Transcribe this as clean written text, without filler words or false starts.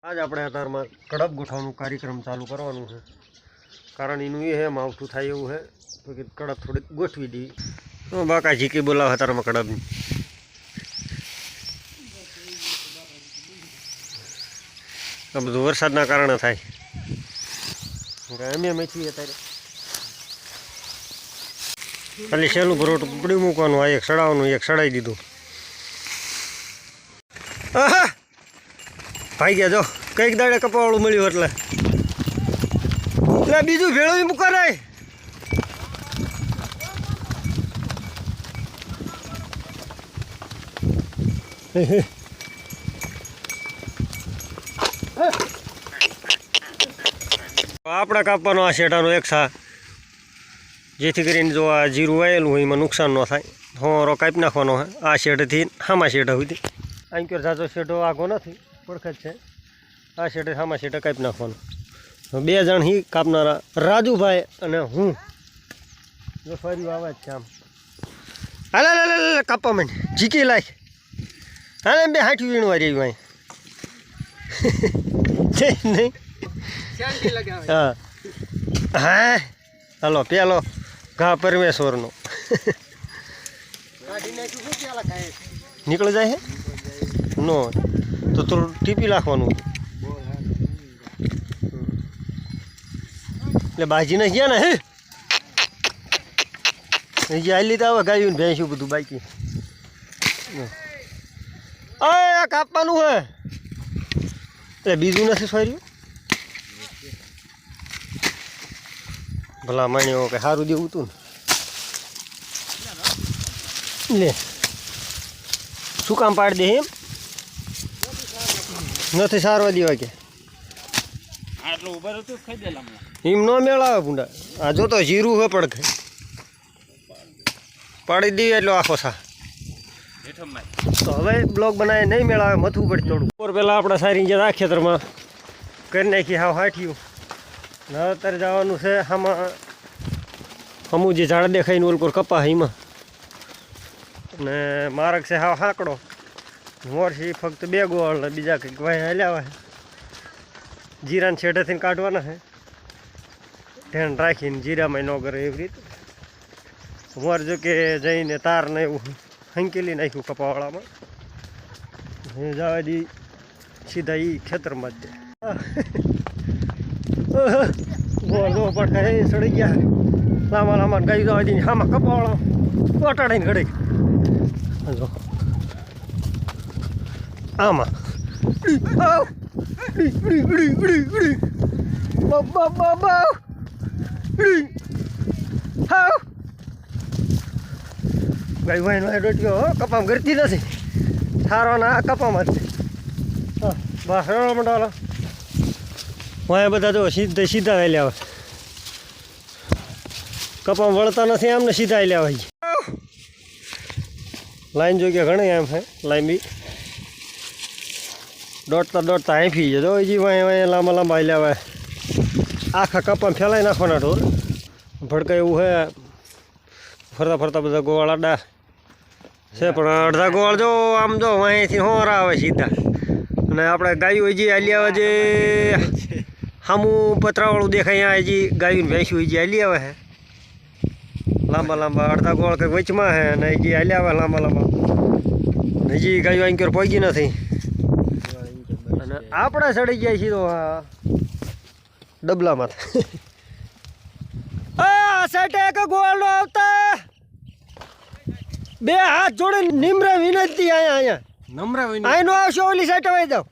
आज આપણે અત્યારમાં કડપ ગોઠવવાનો કાર્યક્રમ ચાલુ કરવાનો છે, કારણ એનું એ હે માવઠું થાય એવું છે તો કે કડપ થોડીક ગોઠવી દઈએ. તો બાકાજી કે બોલાવે અત્યારમાં કડપની. આ બધું વરસાદના કારણે થાય. અમે છીએ અત્યારે ખાલી સહેલું ભરોટું પડી મૂકવાનું, આ એક સડાવવાનું, એક સડાવી દીધું. ભાઈ ગયા જો કંઈક દાડે કપાવાળું મળ્યું એટલે બીજું ભેળવી મૂકો નહીં. આપણે કાપવાનો આ શેઠાનો એક સા, જેથી કરીને જો આ જીરું વાયેલું હોય એમાં નુકસાન ન થાય. હોરો કાપી નાખવાનો હોય આ શેઠથી હામા શેઠ સુધી. આંક્યોર જાજો શેઠો આગો નથી, પડખે જ છે. આ શેઠે હામા શેઠે કાપી નાખવાનો. બે જણ હી કાપનારા, રાજુભાઈ અને હું. જો ફર્યું આવે જ છે આમ. હાલે હાલે કાપવા માંડ, જીકી લાય. હાલે બે હાઠી વીણવા રહ્યું અહીં નહીં. હા હા હાલો પેલો ઘા પરમેશ્વરનો નીકળી જાય હે નો તો થોડું ટીપી નાખવાનું. એટલે બાજીને ગયા ને હે જે હાલી તો આવે ગાયું ને ભેંસ્યું બધું બાકી. આ કાપવાનું હે એટલે બીજું નથી સોર્યું. ભલા માણ્યો કે સારું દેવું હતું ને. લે શું કામ પાડી દે એમ નથી સારવા દેવા કે એમ ન મેળાવે ભૂંડા. આ જો તો જીરું હે પડખે પાડી દઈએ એટલો આખો સા. તો હવે બ્લોક બનાવે નહીં મેળાવે, મથવું પડે થોડું. ઉપર પહેલાં આપણે સારી ગયા ખેતરમાં કરી નાખી હાવ હાઠ્યું. હવે અત્યારે જવાનું છે આમાં અમુક જે ઝાડ દેખાય ને ઓલકોર કપા એમાં. અને માર્ગ છે હાવ હાંકડો, મોરસી ફક્ત 2 ગોળ ને બીજા કંઈક વાય હલ્યા હોય. જીરાને છેડેથી કાઢવાના છે, ધ્યાન રાખીને જીરામાં ન કરે એવી રીતે. મોર જો કે જઈને તારને એવું હંકેલી નાખ્યું કપાવાળામાં. જવા દી સીધા એ ખેતરમાં જ ગોળ પડખા એ સડી ગયા. લાંબા લાંબા ગાઈ જવા દઈને આમાં કપાવાળા કોટાડીને ઘડી આમાં ગાય ભાઈ ડોટ્યો કપામાં કરતી નથી, સારવાના કપામાં જ છે. બસ રડો મંડાલો વાય બધા જો સીધા વેલ્યા આવે. કપામાં વળતા નથી આમને સીધા વેલ્યા હોય. લાઈન જોઈ કે ઘણી એમ છે, લાઈન બી દોડતા હાંફી જાય. જો હજી વાય લાંબા લાંબા વેલ્યા હોય. આખા કપામાં ફેલાઈ નાખવાના ઢોર ભડકાય એવું છે. ફરતા ફરતા બધા ગોવાળ આડા છે, પણ અડધા ગોવાળ જો આમ જો અહીંથી હોરા આવે સીધા. અને આપણે ગાયું હજી હાલી આવે છે સામું પતરાવાળું દેખાય. અહીંયા હજી ગાયું ભેંસ્યું હજી હાલી આવે છે લાંબા લાંબા. અડધા ગોળ કંઈક વચમાં છે અને હજી હાલી આવે લાંબા લાંબા. હજી ગાયું અહીં પહોંચી નથી. અને આપણે ચડી ગયા છીએ તો આ ડબલામાં. સાઈટે એક ગોળ નો આવતા 2 હાથ જોડે નિમ્ર વિનંતી. અહીંયા નમ્ર વિનંતી અહીં નો આવશો, ઓલી સાઈટે વહી જાઓ.